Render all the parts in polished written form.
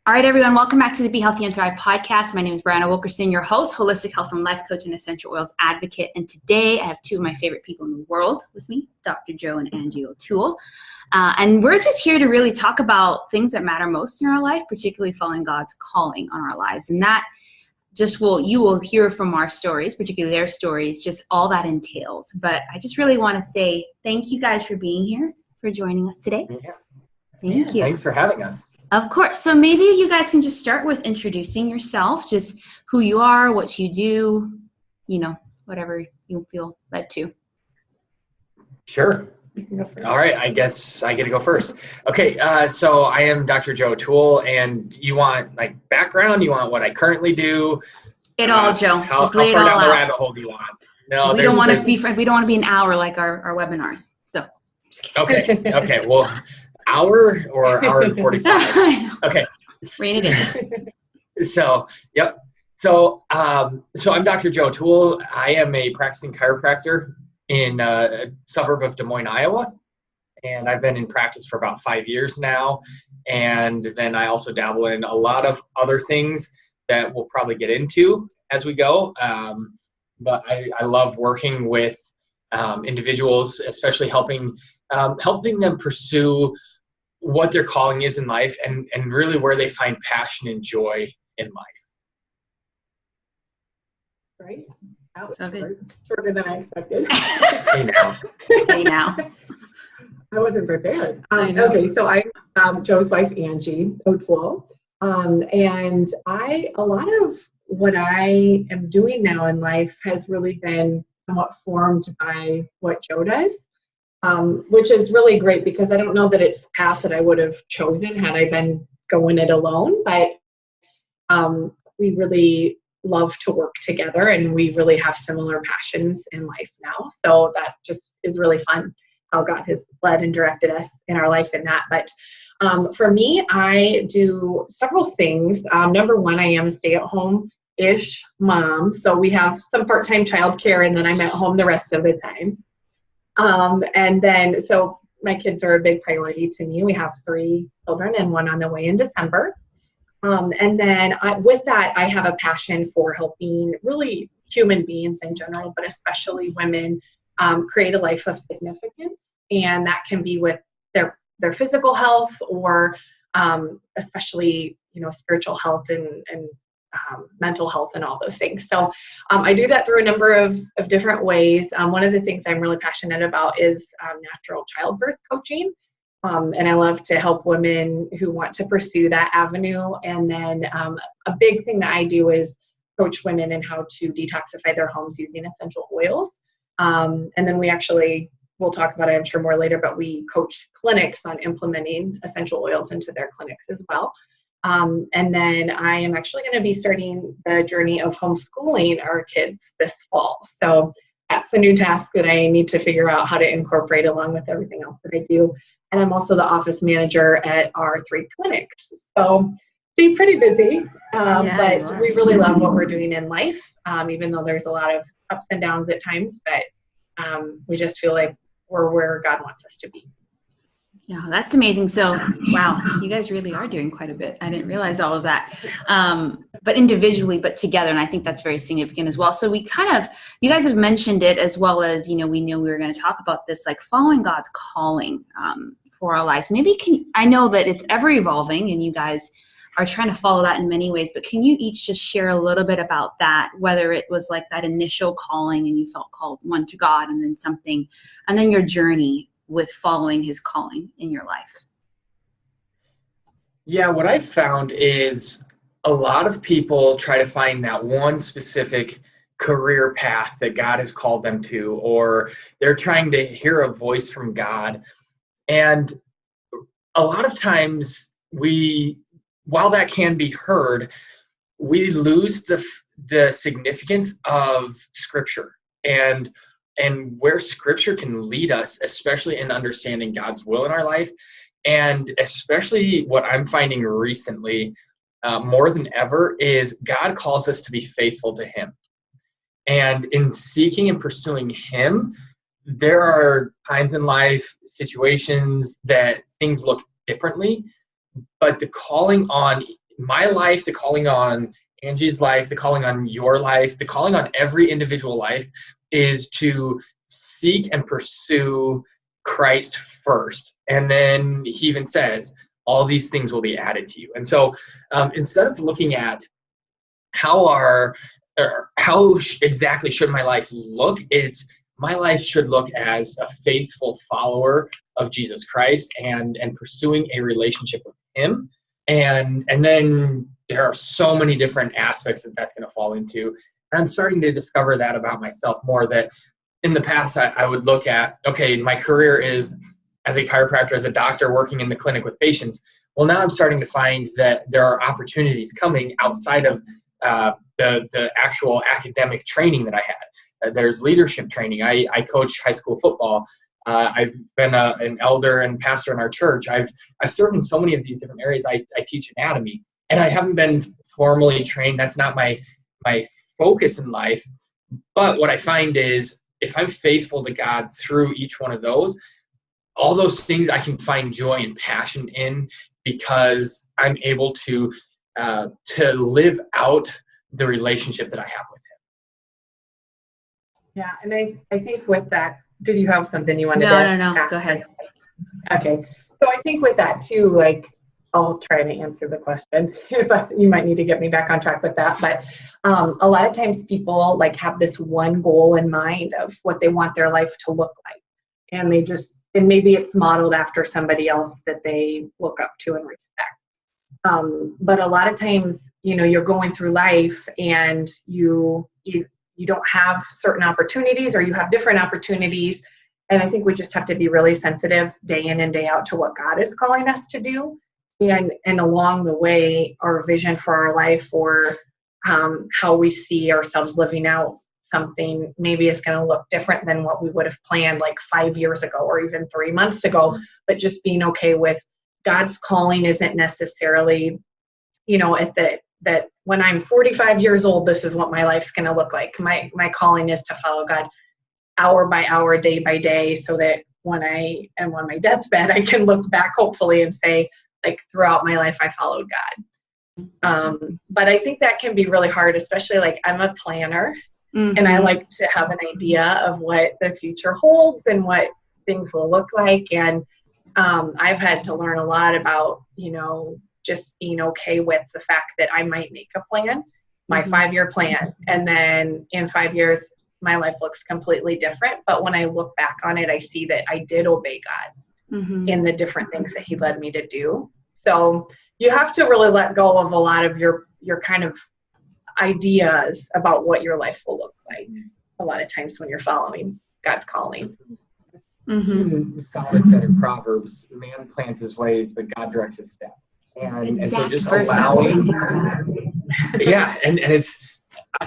All right, everyone, welcome back to the Be Healthy and Thrive podcast. My name is Brianna Wilkerson, your host, holistic health and life coach and essential oils advocate. And today I have two of my favorite people in the world with me, Dr. Joe and Angie O'Toole. And we're just here to really talk about things that matter most in our life, particularly following God's calling on our lives. And that you will hear from our stories, particularly their stories, just all that entails. But I just really want to say thank you guys for being here, for joining us today. Yeah. Thank you. Thanks for having us. Of course. So maybe you guys can just start with introducing yourself, just who you are, what you do, whatever you feel led to. Sure. All right. I guess I get to go first. Okay. So I am Dr. Joe O'Toole, and you want background? You want what I currently do? It all, Joe. Just lay it all out. How far down the rabbit hole do you want? No, we don't want to be an hour like our webinars. So. Okay. Okay. Well. Hour or hour and 45? Okay. Rein it in. So, yep. So I'm Dr. Joe O'Toole. I am a practicing chiropractor in a suburb of Des Moines, Iowa. And I've been in practice for about 5 years now. And then I also dabble in a lot of other things that we'll probably get into as we go. But I love working with individuals, especially helping them pursue what their calling is in life and really where they find passion and joy in life. Right? Ouch. So good. Shorter than I expected. Hey now. I wasn't prepared. Okay, so I'm Joe's wife, Angie O'Toole. And a lot of what I am doing now in life has really been somewhat formed by what Joe does. Which is really great because I don't know that it's the path that I would have chosen had I been going it alone, but we really love to work together and we really have similar passions in life now. So that just is really fun how God has led and directed us in our life in that. But for me, I do several things. Number one, I am a stay-at-home-ish mom. So we have some part-time childcare and then I'm at home the rest of the time. And then, so my kids are a big priority to me. We have 3 children and one on the way in December. And then with that, I have a passion for helping really human beings in general, but especially women, create a life of significance. And that can be with their physical health or, especially, spiritual health and mental health and all those things. So I do that through a number of different ways. One of the things I'm really passionate about is natural childbirth coaching. And I love to help women who want to pursue that avenue. And then a big thing that I do is coach women in how to detoxify their homes using essential oils. And then we'll talk about it, I'm sure, more later, but we coach clinics on implementing essential oils into their clinics as well. And then I am actually going to be starting the journey of homeschooling our kids this fall. So that's a new task that I need to figure out how to incorporate along with everything else that I do. And I'm also the office manager at our 3 clinics. So be pretty busy, but we really love what we're doing in life, even though there's a lot of ups and downs at times, but we just feel like we're where God wants us to be. Yeah, that's amazing. So, wow, you guys really are doing quite a bit. I didn't realize all of that, but individually, but together. And I think that's very significant as well. So you guys have mentioned it as well as, we knew we were going to talk about this, like following God's calling for our lives. Maybe I know that it's ever evolving and you guys are trying to follow that in many ways, but can you each just share a little bit about that, whether it was like that initial calling and you felt called one to God and then your journey with following his calling in your life? Yeah, what I've found is a lot of people try to find that one specific career path that God has called them to, or they're trying to hear a voice from God. And a lot of times while that can be heard, we lose the significance of Scripture and where Scripture can lead us, especially in understanding God's will in our life. And especially what I'm finding recently, more than ever, is God calls us to be faithful to him. And in seeking and pursuing him, there are times in life, situations that things look differently, but the calling on my life, the calling on Angie's life, the calling on your life, the calling on every individual life is to seek and pursue Christ first. And then he even says, all these things will be added to you. And so instead of looking at how exactly should my life look, it's my life should look as a faithful follower of Jesus Christ and pursuing a relationship with him. And then there are so many different aspects that that's going to fall into. And I'm starting to discover that about myself more, that in the past I would look at, okay, my career is as a chiropractor, as a doctor working in the clinic with patients. Well, now I'm starting to find that there are opportunities coming outside of the actual academic training that I had. There's leadership training. I coach high school football. I've been an elder and pastor in our church. I've served in so many of these different areas. I teach anatomy, and I haven't been formally trained. That's not my focus in life. But what I find is if I'm faithful to God through each one of those, all those things I can find joy and passion in, because I'm able to live out the relationship that I have with him. Yeah, and I think with that, did you have something you wanted to No, go ahead. Okay, so I think with that too, like, I'll try to answer the question. You might need to get me back on track with that, but a lot of times people like have this one goal in mind of what they want their life to look like, and maybe it's modeled after somebody else that they look up to and respect. But a lot of times, you're going through life and you don't have certain opportunities, or you have different opportunities. And I think we just have to be really sensitive day in and day out to what God is calling us to do. And along the way, our vision for our life, or how we see ourselves living out something, maybe it's going to look different than what we would have planned like 5 years ago or even 3 months ago. But just being okay with God's calling isn't necessarily, that when I'm 45 years old, this is what my life's going to look like. My calling is to follow God hour by hour, day by day, so that when I am on my deathbed, I can look back hopefully and say, like, throughout my life, I followed God. But I think that can be really hard, especially like I'm a planner. Mm-hmm. And I like to have an idea of what the future holds and what things will look like. And I've had to learn a lot about, just being okay with the fact that I might make a plan, my 5-year plan, and then in 5 years, my life looks completely different. But when I look back on it, I see that I did obey God in the different things that he led me to do. So you have to really let go of a lot of your kind of ideas about what your life will look like a lot of times when you're following God's calling. Solomon said in Proverbs, man plans his ways, but God directs his steps. And so just allowing, and it's,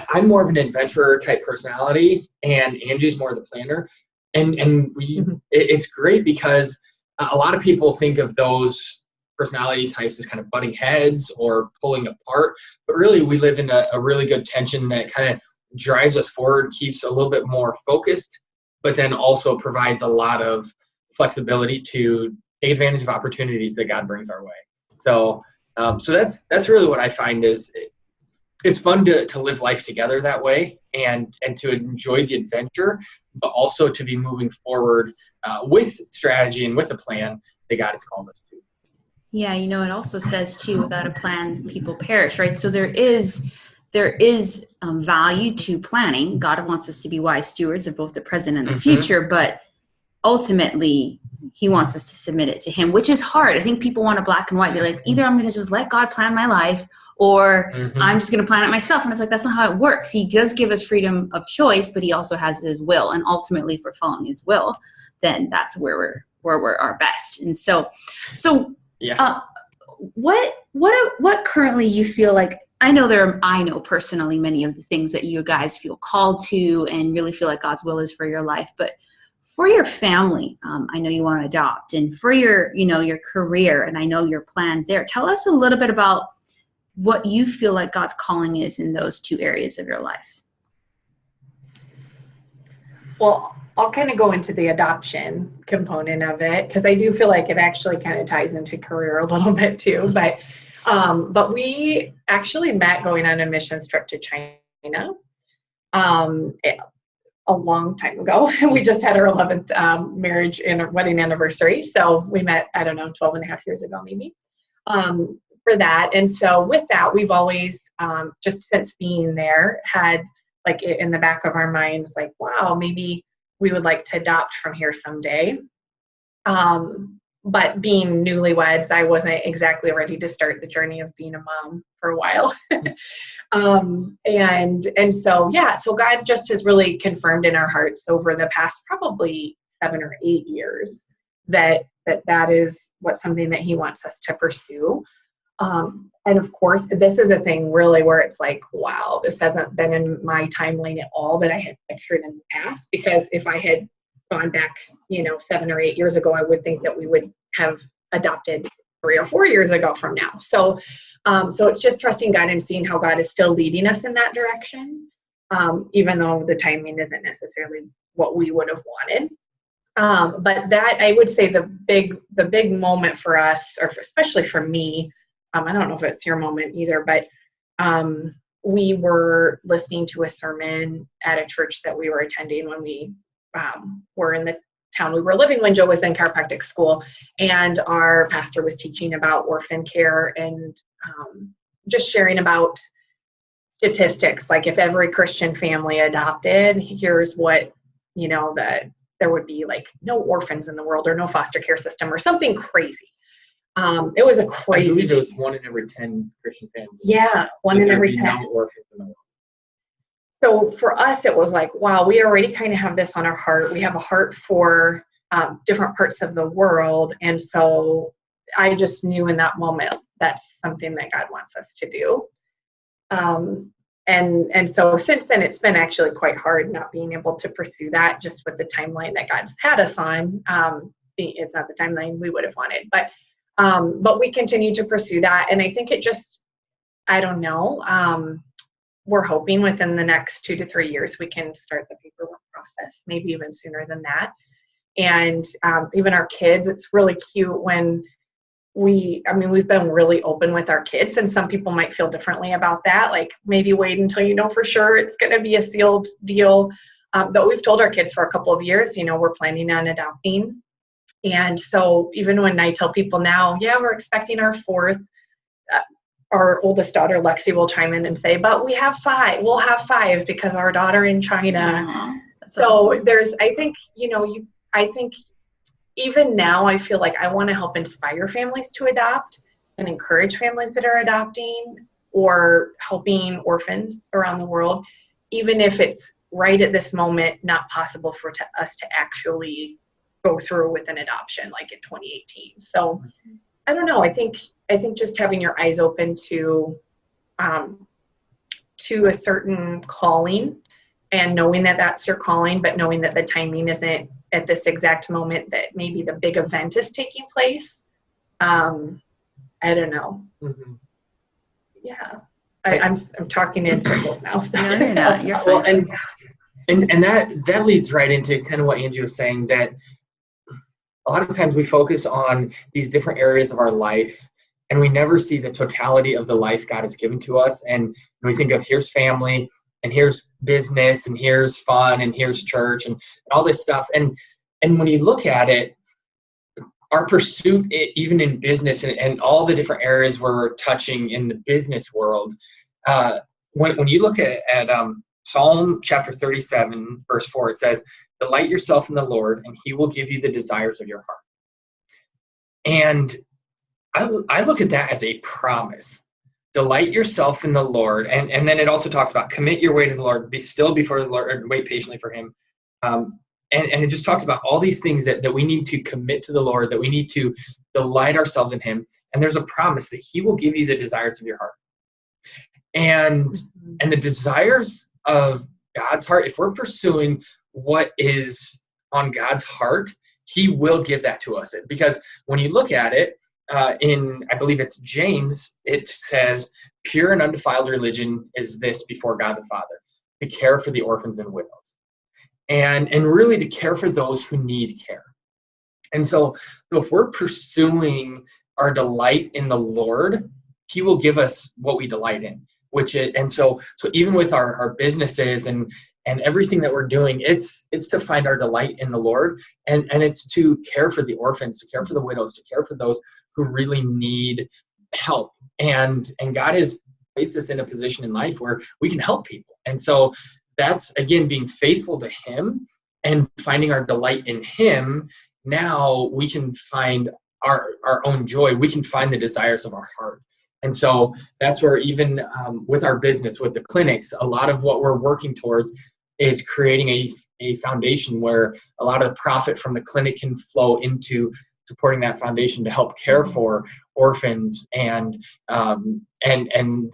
I'm more of an adventurer type personality, and Angie's more the planner. And it's great because a lot of people think of those personality types as kind of butting heads or pulling apart, but really we live in a really good tension that kind of drives us forward, keeps a little bit more focused, but then also provides a lot of flexibility to take advantage of opportunities that God brings our way. So that's really what I find is it's fun to live life together that way, and to enjoy the adventure, but also to be moving forward with strategy and with a plan that God has called us to. Yeah, it also says too, without a plan, people perish, right? So there is value to planning. God wants us to be wise stewards of both the present and the future, but ultimately he wants us to submit it to him, which is hard. I think people want a black and white. They're like, either I'm going to just let God plan my life, or I'm just going to plan it myself. And it's like, that's not how it works. He does give us freedom of choice, but he also has his will. And ultimately, if we're following his will, then that's where we're our best. And so what currently you feel like, I know personally many of the things that you guys feel called to and really feel like God's will is for your life, but for your family, I know you want to adopt, and for your career, and I know your plans there. Tell us a little bit about what you feel like God's calling is in those two areas of your life. Well, I'll kind of go into the adoption component of it, because I do feel like it actually kind of ties into career a little bit too. But But we actually met going on a missions trip to China a long time ago. We just had our 11th marriage and wedding anniversary. So we met, I don't know, 12 and a half years ago, maybe, for that. And so with that, we've always, just since being there, had like in the back of our minds, like, wow, maybe we would like to adopt from here someday. But being newlyweds, I wasn't exactly ready to start the journey of being a mom for a while. And so, yeah, so God just has really confirmed in our hearts over the past probably 7 or 8 years that is what something that he wants us to pursue. And of course, this is a thing really where it's like, wow, this hasn't been in my timeline at all that I had pictured in the past, because if I had gone back, 7 or 8 years ago, I would think that we would have adopted 3 or 4 years ago from now. So it's just trusting God and seeing how God is still leading us in that direction, even though the timing isn't necessarily what we would have wanted. But that, I would say, the big moment for us, or especially for me, I don't know if it's your moment either, but we were listening to a sermon at a church that we were attending when we were in the town we were living when Joe was in chiropractic school, and our pastor was teaching about orphan care and just sharing about statistics, like if every Christian family adopted, here's what, that there would be like no orphans in the world or no foster care system or something crazy. It was a crazy. I believe it was 1 in every 10 Christian families. Yeah, 1 in every 10. No orphans in the world. So for us, it was like, wow, we already kind of have this on our heart. We have a heart for different parts of the world. And so I just knew in that moment, that's something that God wants us to do. And so since then, it's been actually quite hard not being able to pursue that, just with the timeline that God's had us on. It's not the timeline we would have wanted, but we continue to pursue that. And I think it just, I don't know, we're hoping within the next 2 to 3 years, we can start the paperwork process, maybe even sooner than that. And even our kids, it's really cute when we've been really open with our kids, and some people might feel differently about that. Like, maybe wait until you know for sure it's going to be a sealed deal. But we've told our kids for a couple of years, we're planning on adopting. And so even when I tell people now, yeah, we're expecting our 4th, our oldest daughter, Lexi, will chime in and say, but we'll have 5 because our daughter in China. So awesome. I think even now I feel like I want to help inspire families to adopt and encourage families that are adopting or helping orphans around the world, even if it's right at this moment not possible for us to actually go through with an adoption like in 2018. So I don't know. I think just having your eyes open to a certain calling, and knowing that that's your calling, but knowing that the timing isn't at this exact moment that maybe the big event is taking place. I don't know. Mm-hmm. Yeah, I'm talking in circles now. So. No, you're not. You're fine. Well, and that leads right into kind of what Angie was saying, that a lot of times we focus on these different areas of our life, and we never see the totality of the life God has given to us. And we think of, here's family, and here's business, and here's fun, and here's church, and all this stuff. And when you look at it, our pursuit, even in business and all the different areas where we're touching in the business world, when you look at Psalm chapter 37, verse 4, it says, delight yourself in the Lord, and he will give you the desires of your heart. And I look at that as a promise. Delight yourself in the Lord. And then it also talks about commit your way to the Lord, be still before the Lord, and wait patiently for him. And it just talks about all these things that we need to commit to the Lord, that we need to delight ourselves in him. And there's a promise that he will give you the desires of your heart. And the desires of God's heart, if we're pursuing what is on God's heart, he will give that to us. Because when you look at it, I believe it's James, it says, pure and undefiled religion is this before God the Father, to care for the orphans and widows. And really to care for those who need care. And so if we're pursuing our delight in the Lord, he will give us what we delight in, and so even with our businesses and everything that we're doing, it's to find our delight in the Lord, and it's to care for the orphans, to care for the widows, to care for those who really need help. And God has placed us in a position in life where we can help people. And so that's, again, being faithful to him and finding our delight in him. Now we can find our own joy. We can find the desires of our heart. And so that's where even with our business, with the clinics, a lot of what we're working towards is creating a foundation where a lot of the profit from the clinic can flow into supporting that foundation to help care for orphans and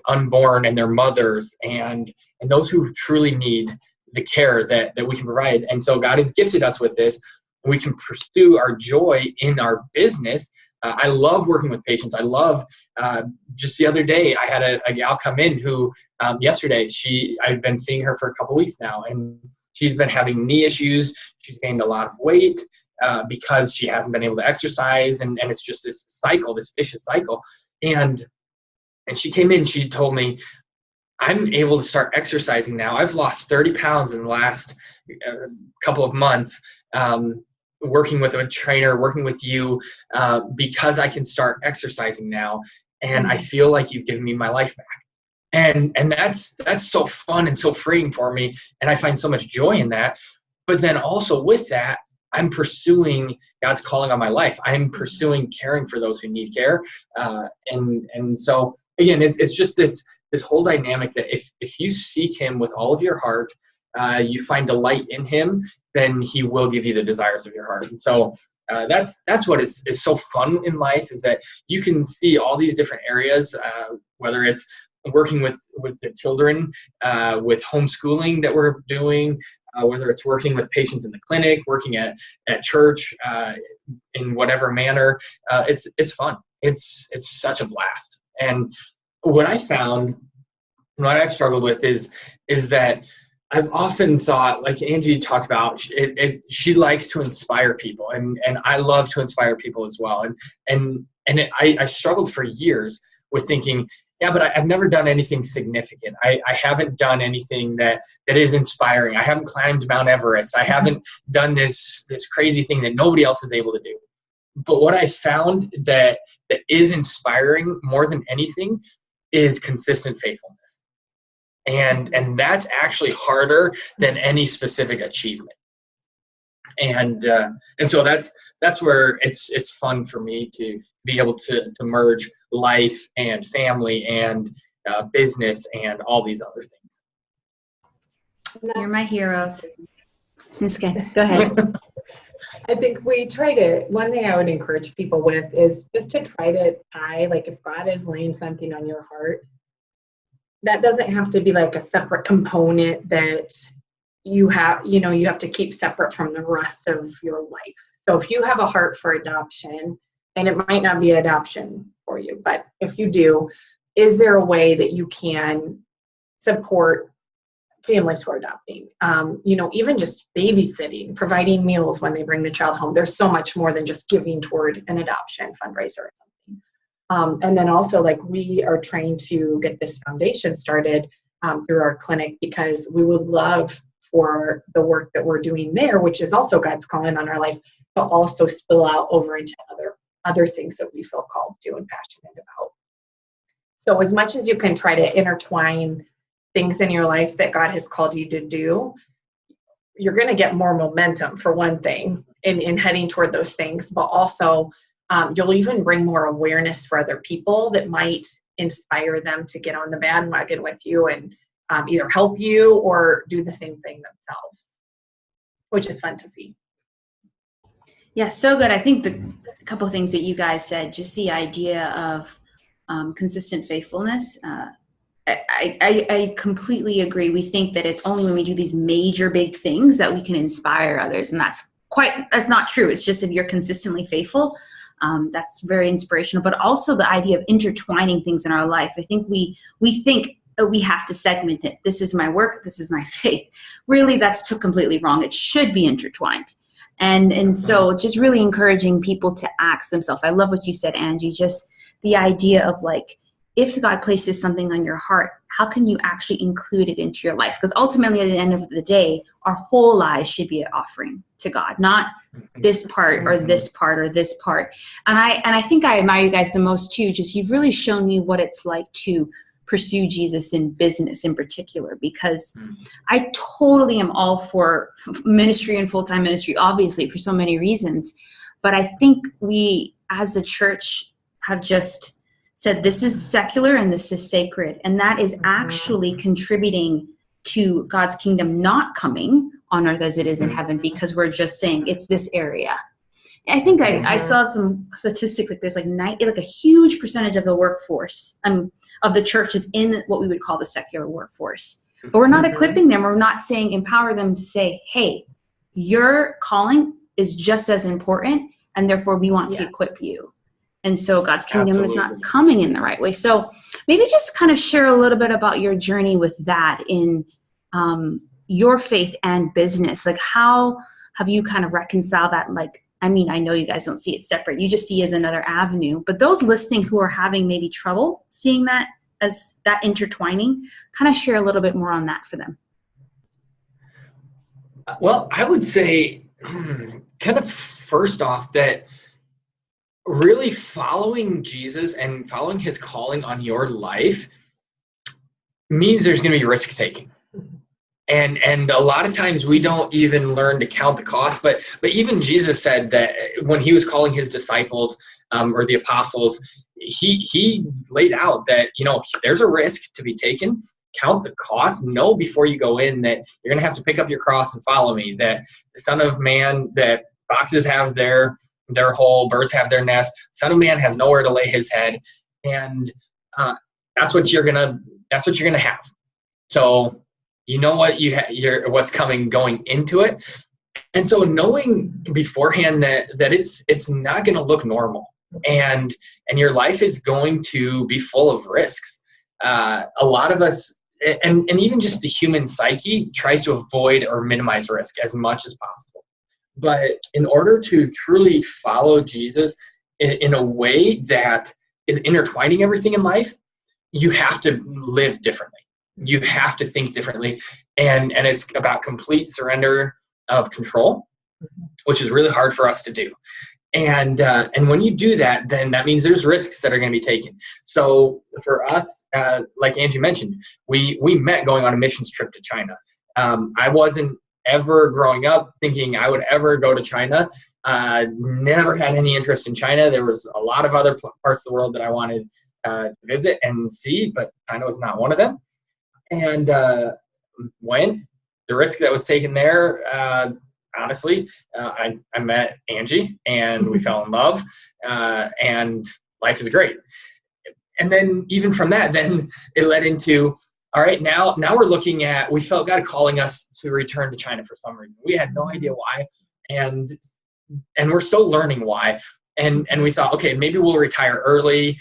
unborn and their mothers and those who truly need the care that we can provide. And so God has gifted us with this. We can pursue our joy in our business. I love working with patients. I love, just the other day, I had a gal come in who, yesterday, I've been seeing her for a couple weeks now, and she's been having knee issues. She's gained a lot of weight because she hasn't been able to exercise, and it's just this cycle, this vicious cycle. And she came in, she told me, I'm able to start exercising now. I've lost 30 pounds in the last couple of months, working with a trainer, working with you, because I can start exercising now, and I feel like you've given me my life back. And that's so fun and so freeing for me, and I find so much joy in that. But then also with that, I'm pursuing God's calling on my life. I'm pursuing caring for those who need care, and so again, it's just this whole dynamic that if you seek him with all of your heart, you find delight in him, then he will give you the desires of your heart. And so that's what is so fun in life, is that you can see all these different areas, whether it's working with the children, with homeschooling that we're doing, whether it's working with patients in the clinic, working at church, in whatever manner. It's fun. It's such a blast. And what I found, what I've struggled with is that I've often thought, like Angie talked about, she likes to inspire people, and I love to inspire people as well. I struggled for years with thinking, yeah, but I've never done anything significant. I haven't done anything that is inspiring. I haven't climbed Mount Everest. I haven't done this crazy thing that nobody else is able to do. But what I found that is inspiring more than anything is consistent faithfulness. And that's actually harder than any specific achievement. And so that's where it's fun for me to be able to merge life and family and business and all these other things. You're my heroes. Just kidding. Go ahead. I think one thing I would encourage people with is just to try to tie, like if God is laying something on your heart, that doesn't have to be like a separate component that you have to keep separate from the rest of your life. So if you have a heart for adoption, and it might not be adoption for you, but if you do, is there a way that you can support families who are adopting? Even just babysitting, providing meals when they bring the child home. There's so much more than just giving toward an adoption fundraiser or something. And then also, like, we are trying to get this foundation started through our clinic, because we would love for the work that we're doing there, which is also God's calling on our life, to also spill out over into other things that we feel called to and passionate about. So as much as you can try to intertwine things in your life that God has called you to do, you're going to get more momentum, for one thing, in heading toward those things, but also you'll even bring more awareness for other people that might inspire them to get on the bandwagon with you and either help you or do the same thing themselves, which is fun to see. Yeah, so good. I think the couple of things that you guys said, just the idea of consistent faithfulness, I completely agree. We think that it's only when we do these major big things that we can inspire others, and that's not true. It's just if you're consistently faithful, that's very inspirational. But also the idea of intertwining things in our life. I think we think that we have to segment it. This is my work. This is my faith. Really, that's completely wrong. It should be intertwined. And so just really encouraging people to ask themselves. I love what you said, Angie, just the idea of like if God places something on your heart, how can you actually include it into your life? Because ultimately, at the end of the day, our whole lives should be an offering to God, not this part or this part or this part. And I think I admire you guys the most too. Just you've really shown me what it's like to pursue Jesus in business in particular, because I totally am all for ministry and full-time ministry, obviously, for so many reasons. But I think we, as the church, have just said this is secular and this is sacred. And that is actually contributing to God's kingdom not coming on earth as it is in heaven, because we're just saying it's this area. I think I saw some statistics, like there's like a huge percentage of the workforce of the church is in what we would call the secular workforce. But we're not equipping them. We're not saying empower them to say, hey, your calling is just as important, and therefore we want to equip you. And so God's kingdom is not coming in the right way. So maybe just kind of share a little bit about your journey with that in your faith and business. Like, how have you kind of reconciled that? Like, I mean, I know you guys don't see it separate. You just see it as another avenue. But those listening who are having maybe trouble seeing that as that intertwining, kind of share a little bit more on that for them. Well, I would say kind of first off that really following Jesus and following his calling on your life means there's going to be risk taking. And a lot of times we don't even learn to count the cost, but even Jesus said that when he was calling his disciples or the apostles, he laid out that, there's a risk to be taken. Count the cost. Know before you go in that you're going to have to pick up your cross and follow me, that the Son of Man, that foxes have their hole, birds have their nest, Son of Man has nowhere to lay his head. And that's what you're gonna have. So you know what what's coming going into it. And so knowing beforehand that it's not going to look normal, and your life is going to be full of risks. A lot of us, and even just the human psyche, tries to avoid or minimize risk as much as possible. But in order to truly follow Jesus in a way that is intertwining everything in life, you have to live differently. You have to think differently. And it's about complete surrender of control, which is really hard for us to do. And when you do that, then that means there's risks that are going to be taken. So for us, like Angie mentioned, we met going on a missions trip to China. I wasn't ever growing up thinking I would ever go to China. Never had any interest in China. There was a lot of other parts of the world that I wanted to visit and see, but China was not one of them. And when the risk that was taken there, honestly, I met Angie and we fell in love, and life is great. And then even from that, then it led into, all right, now we're looking at, we felt God calling us to return to China for some reason. We had no idea why, and we're still learning why. And we thought, okay, maybe we'll retire early,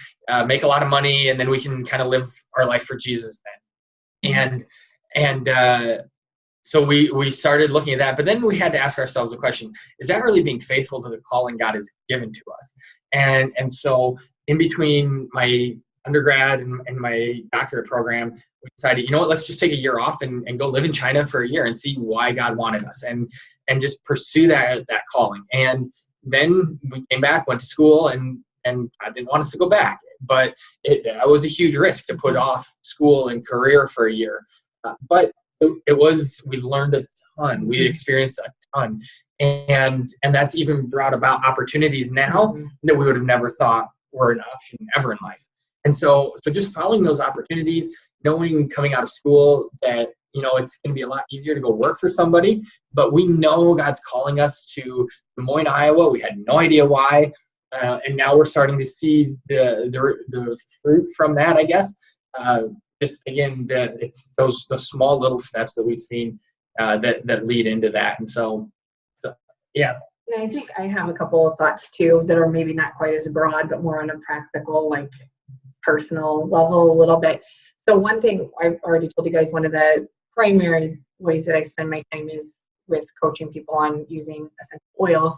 make a lot of money, and then we can kind of live our life for Jesus then. And so we started looking at that, but then we had to ask ourselves the question, is that really being faithful to the calling God has given to us? And so in between my undergrad and my doctorate program, we decided, you know what, let's just take a year off and go live in China for a year and see why God wanted us, and just pursue that calling. And then we came back, went to school, and I didn't want us to go back. But that was a huge risk to put off school and career for a year. But we learned a ton. We experienced a ton. And that's even brought about opportunities now that we would have never thought were an option ever in life. And so just following those opportunities, knowing coming out of school that, it's going to be a lot easier to go work for somebody, but we know God's calling us to Des Moines, Iowa. We had no idea why. And now we're starting to see the fruit from that, I guess. Just again, it's those small little steps that we've seen that lead into that. And so yeah. And I think I have a couple of thoughts too that are maybe not quite as broad, but more on a practical, like personal level a little bit. So one thing I've already told you guys, one of the primary ways that I spend my time is with coaching people on using essential oils.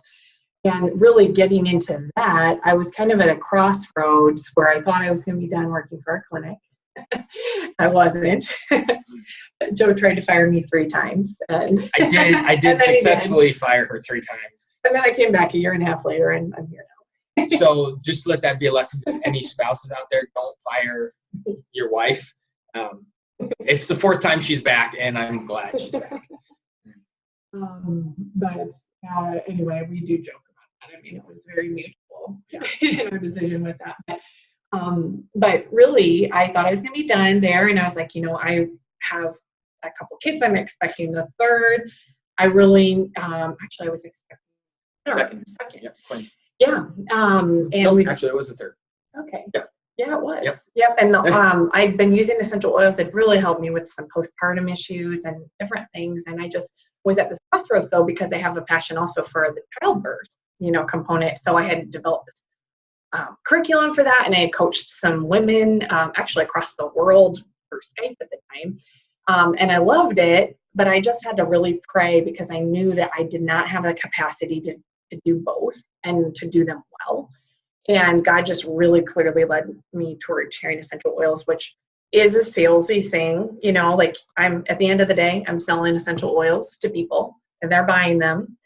And really getting into that, I was kind of at a crossroads where I thought I was going to be done working for a clinic. I wasn't. Joe tried to fire me 3 times. And I did successfully fire her 3 times. And then I came back a year and a half later, and I'm here now. So just let that be a lesson to any spouses out there. Don't fire your wife. It's the 4th time she's back, and I'm glad she's back. But anyway, we do joke about that. I mean, it was very mutual in our decision with that. But really, I thought I was going to be done there. And I was like, I have a couple kids. I'm expecting the 3rd. I really, actually, I was expecting second. Yeah. And actually, it was the 3rd. Okay. Yeah, it was. Yep. And I'd been using essential oils that really helped me with some postpartum issues and different things. And I just was at this crossroads, though, because I have a passion also for the childbirth, component. So I had developed this curriculum for that, and I had coached some women actually across the world for Skype at the time. And I loved it, but I just had to really pray because I knew that I did not have the capacity to do both and to do them well. And God just really clearly led me toward sharing essential oils, which is a salesy thing. Like I'm at the end of the day, I'm selling essential oils to people and they're buying them.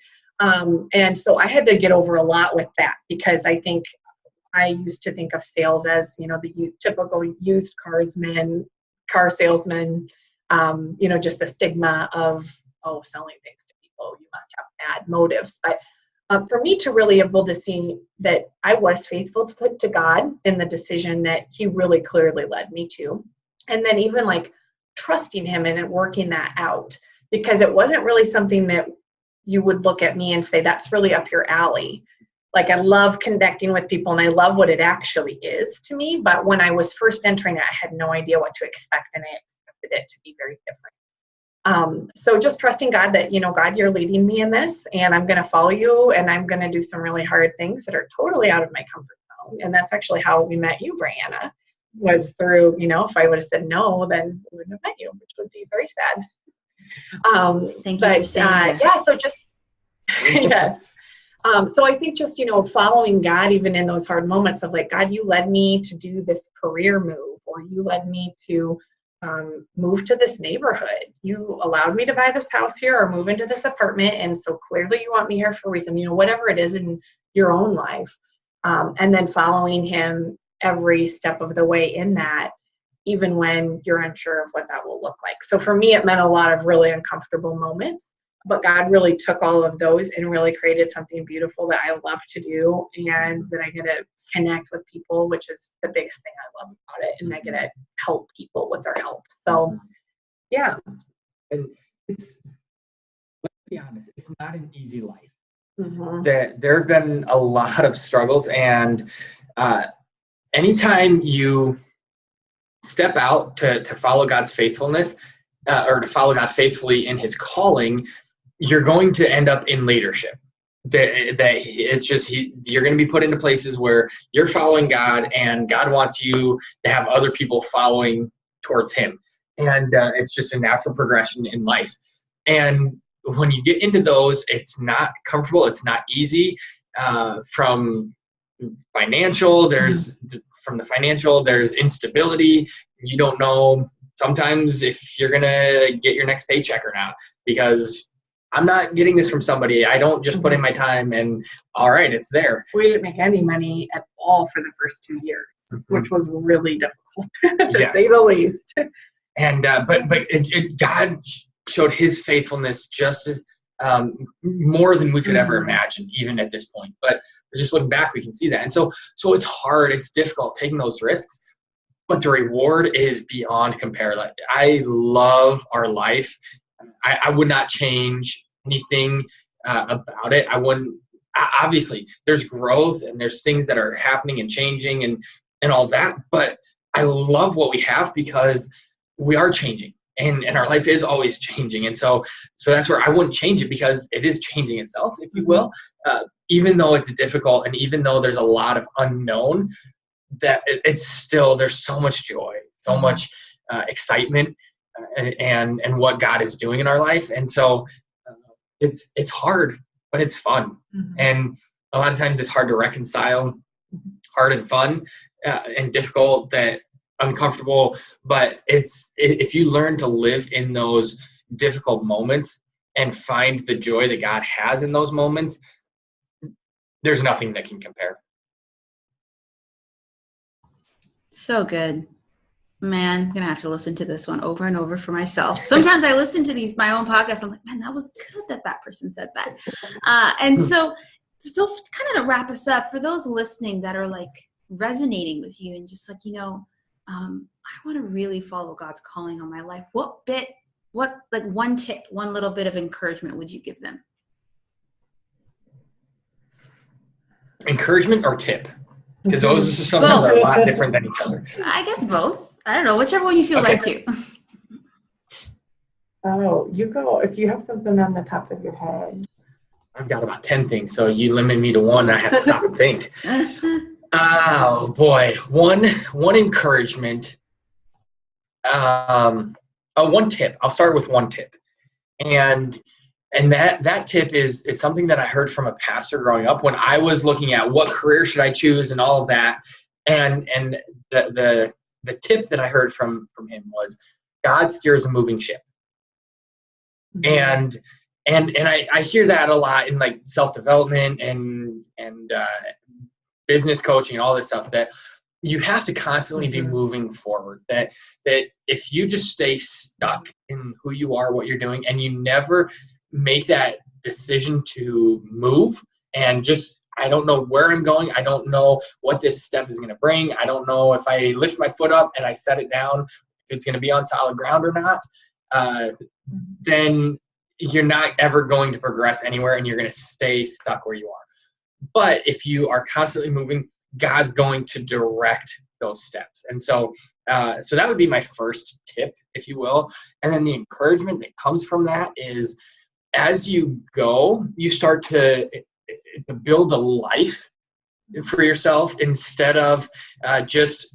And so I had to get over a lot with that because I think I used to think of sales as, the typical used car salesman, just the stigma of, selling things to people, you must have bad motives. But for me to really be able to see that I was faithful to God in the decision that he really clearly led me to. And then even like trusting him and working that out, because it wasn't really something that you would look at me and say, that's really up your alley. Like I love connecting with people and I love what it actually is to me. But when I was first entering it, I had no idea what to expect and I expected it to be very different. So just trusting God that, God, you're leading me in this and I'm going to follow you and I'm going to do some really hard things that are totally out of my comfort zone. And that's actually how we met you, Brianna, was through, if I would have said no, then we wouldn't have met you, which would be very sad. Thank you for saying yes. Yeah, so just, yes. So I think just, following God, even in those hard moments of like, God, you led me to do this career move, or you led me to move to this neighborhood. You allowed me to buy this house here or move into this apartment. And so clearly you want me here for a reason, whatever it is in your own life. And then following him every step of the way in that, even when you're unsure of what that will look like. So for me, it meant a lot of really uncomfortable moments, but God really took all of those and really created something beautiful that I love to do and that I get to connect with people, which is the biggest thing I love about it. And I get to help people with their help. So, yeah. And let's be honest, it's not an easy life. Mm-hmm. There have been a lot of struggles, and anytime you step out to follow God's faithfulness, or to follow God faithfully in his calling, you're going to end up in leadership. It's just you're going to be put into places where you're following God and God wants you to have other people following towards him. And it's just a natural progression in life. And when you get into those, it's not comfortable. It's not easy. From financial, there's instability. You don't know sometimes if you're going to get your next paycheck or not, because I'm not getting this from somebody. I don't just put in my time and all right, it's there. We didn't make any money at all for the first 2 years, which was really difficult to say the least. And but God showed his faithfulness just more than we could ever imagine, even at this point. But just looking back, we can see that. And so it's hard, it's difficult taking those risks, but the reward is beyond compare. Like, I love our life. I would not change anything about it. I wouldn't. Obviously, there's growth and there's things that are happening and changing and all that. But I love what we have because we are changing, and our life is always changing. And so that's where I wouldn't change it, because it is changing itself, if you will. Even though it's difficult, and even though there's a lot of unknown, that it's still, there's so much joy, so much excitement. And what God is doing in our life. And so it's hard, but it's fun. And a lot of times it's hard to reconcile, hard and fun, and difficult, that uncomfortable. But if you learn to live in those difficult moments and find the joy that God has in those moments, there's nothing that can compare. So good. Man, I'm gonna have to listen to this one over and over for myself. Sometimes I listen to my own podcasts. I'm like, man, that was good that person said that. And so kind of to wrap us up, for those listening that are like resonating with you and just like, I want to really follow God's calling on my life. What one tip, one little bit of encouragement would you give them? Encouragement or tip? Because those sometimes are a lot different than each other. I guess both. I don't know, whichever one you feel led to. Oh, you go. If you have something on the top of your head. I've got about 10 things, so you limit me to one, I have to stop and think. Oh boy, one encouragement. One tip. I'll start with one tip, and that tip is something that I heard from a pastor growing up when I was looking at what career should I choose and all of that. And the tip that I heard from him was, God steers a moving ship. And I hear that a lot in like self-development and business coaching and all this stuff, that you have to constantly be moving forward, that if you just stay stuck in who you are, what you're doing, and you never make that decision to move and just, I don't know where I'm going, I don't know what this step is going to bring, I don't know if I lift my foot up and I set it down, if it's going to be on solid ground or not, then you're not ever going to progress anywhere and you're going to stay stuck where you are. But if you are constantly moving, God's going to direct those steps. And so that would be my first tip, if you will. And then the encouragement that comes from that is, as you go, you start to build a life for yourself, instead of just,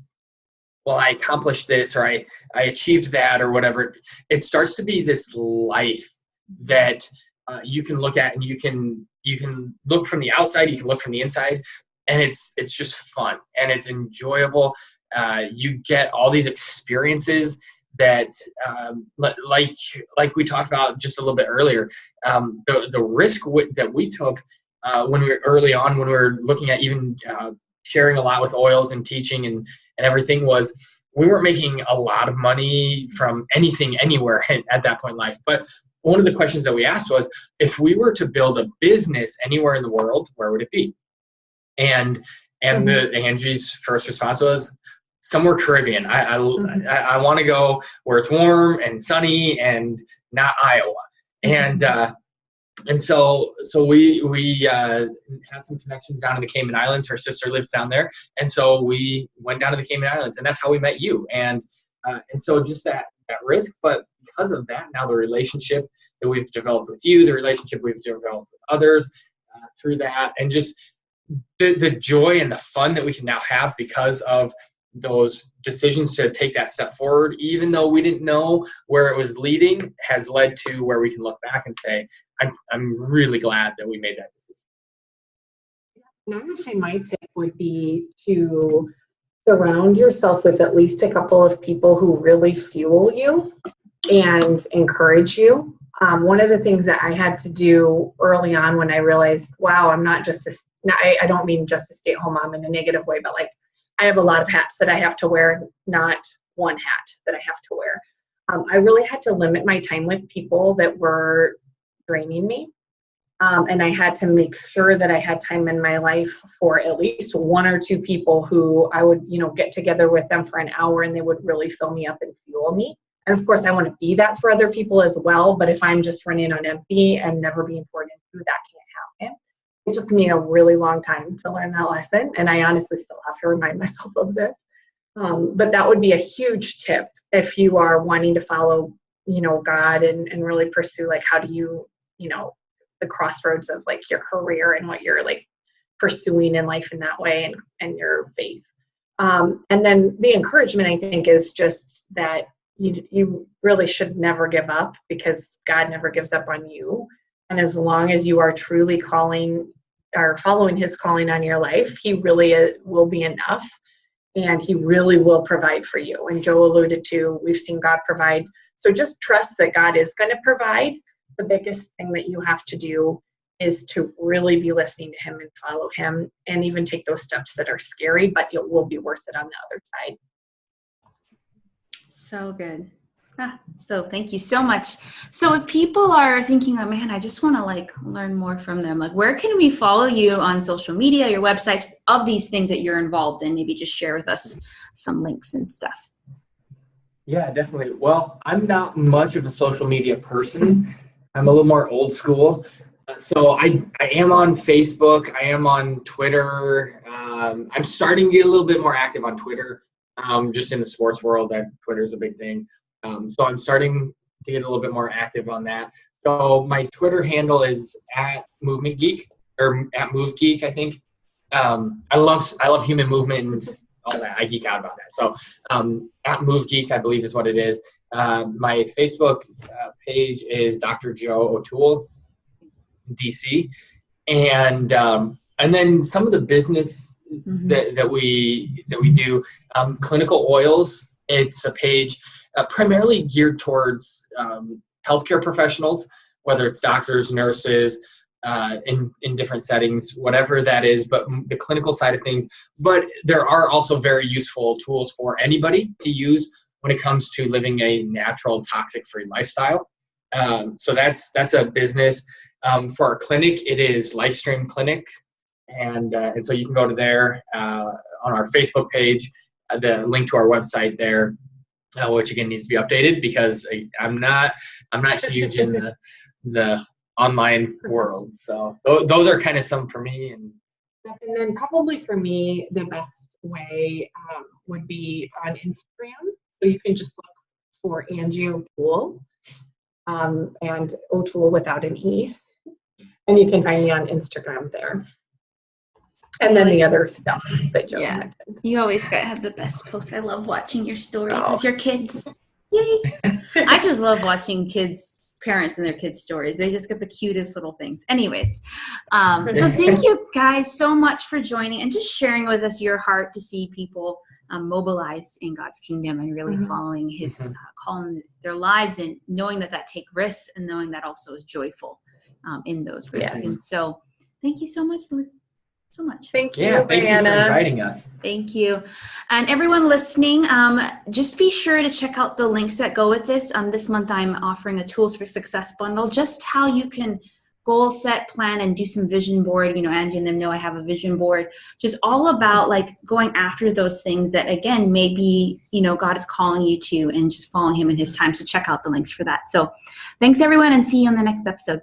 well, I accomplished this, or I achieved that, or whatever. It starts to be this life that you can look at, and you can look from the outside, you can look from the inside, and it's just fun and it's enjoyable. You get all these experiences that, like we talked about just a little bit earlier, the risk that we took when we were early on, when we were looking at even sharing a lot with oils and teaching and everything, was we weren't making a lot of money from anything anywhere at that point in life. But one of the questions that we asked was, if we were to build a business anywhere in the world, where would it be? And Angie's first response was, somewhere Caribbean. I want to go where it's warm and sunny and not Iowa. And so we had some connections down in the Cayman Islands. Her sister lived down there, and so we went down to the Cayman Islands, and that's how we met you. And so just that risk, but because of that, now the relationship that we've developed with you, the relationship we've developed with others through that, and just the joy and the fun that we can now have because of those decisions to take that step forward, even though we didn't know where it was leading, has led to where we can look back and say, I'm really glad that we made that decision. And I would say my tip would be to surround yourself with at least a couple of people who really fuel you and encourage you. One of the things that I had to do early on when I realized, wow, I'm not just I don't mean just a stay-at-home mom in a negative way, but like, I have a lot of hats that I have to wear, not one hat that I have to wear. I really had to limit my time with people that were draining me. And I had to make sure that I had time in my life for at least one or two people who I would, get together with them for an hour, and they would really fill me up and fuel me. And of course, I want to be that for other people as well. But if I'm just running on empty and never being poured into, that can't happen. It took me a really long time to learn that lesson, and I honestly still have to remind myself of this. But that would be a huge tip if you are wanting to follow, God and really pursue, like, how do you, the crossroads of like your career and what you're like pursuing in life in that way, and your faith. And then the encouragement, I think, is just that you really should never give up, because God never gives up on you. And as long as you are truly calling are following his calling on your life, he really will be enough, and he really will provide for you. And Joe alluded to, we've seen God provide. So just trust that God is going to provide. The biggest thing that you have to do is to really be listening to him and follow him, and even take those steps that are scary, but it will be worth it on the other side. So good. So thank you so much. So if people are thinking, oh man, I just want to like learn more from them, like where can we follow you on social media, your websites, of these things that you're involved in? Maybe just share with us some links and stuff. Yeah, definitely. Well, I'm not much of a social media person. I'm a little more old school. So I am on Facebook. I am on Twitter. I'm starting to get a little bit more active on Twitter. Just in the sports world, that Twitter is a big thing. So I'm starting to get a little bit more active on that. So my Twitter handle is @MovementGeek, or @MoveGeek, I think. I love human movement and all that. I geek out about that. So @MoveGeek, I believe, is what it is. My Facebook page is Dr. Joe O'Toole, DC, and then some of the business that we do, Clinical Oils. It's a page primarily geared towards healthcare professionals, whether it's doctors, nurses, in different settings, whatever that is, but the clinical side of things. But there are also very useful tools for anybody to use when it comes to living a natural, toxic-free lifestyle. So that's a business. For our clinic, it is Lifestream Clinic, and so you can go to there on our Facebook page, the link to our website there, which again needs to be updated because I'm not huge in the online world. So those are kind of some for me. And then probably for me, the best way would be on Instagram. So you can just look for Angie O'Toole, and O'Toole without an E. And you can find me on Instagram there. And then the other stuff that Joe mentioned. You always have the best posts. I love watching your stories with your kids. Yay! I just love watching parents and their kids' stories. They just get the cutest little things. Anyways, so thank you guys so much for joining and just sharing with us your heart to see people mobilized in God's kingdom and really following his call in their lives, and knowing that take risks, and knowing that also is joyful in those risks. And so thank you so much. So much. Thank you. Yeah, thank you for inviting us. Thank you. And everyone listening, just be sure to check out the links that go with this. This month I'm offering a Tools for Success bundle, just how you can goal set, plan, and do some vision board. Angie and them know I have a vision board, just all about like going after those things that, again, maybe, God is calling you to, and just following him in his time. So check out the links for that. So thanks everyone, and see you on the next episode.